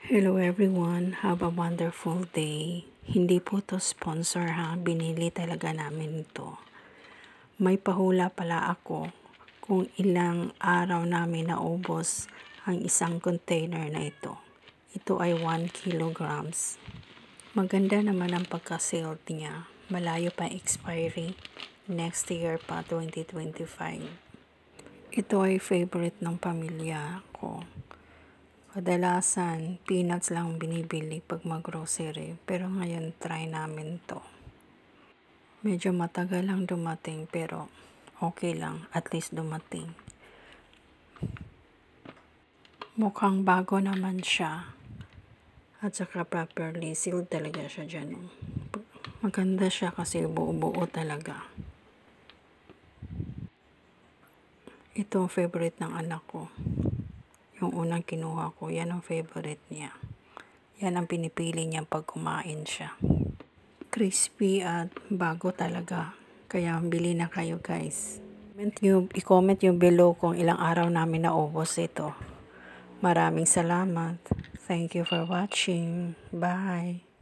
Hello everyone, have a wonderful day. Hindi po to sponsor ha, binili talaga namin ito. May pahula pala ako kung ilang araw namin naubos ang isang container na ito. Ito ay 1 kilograms. Maganda naman ang pagka-sealed niya. Malayo pa expiry. Next year pa, 2025. Ito ay favorite ng pamilya ko. Kadalasan, peanuts lang binibili pag mag-grocery. Pero ngayon, try namin to. Medyo matagal lang dumating pero okay lang. At least dumating. Mukhang bago naman siya. At saka properly sealed talaga siya dyan. Maganda siya kasi buo-buo talaga. Ito ang favorite ng anak ko. Yung unang kinuha ko, yan ang favorite niya. Yan ang pinipili niya pag kumain siya. Crispy at bago talaga. Kaya bili na kayo guys. I-comment nyo below kung ilang araw namin naubos ito. Maraming salamat. Thank you for watching. Bye.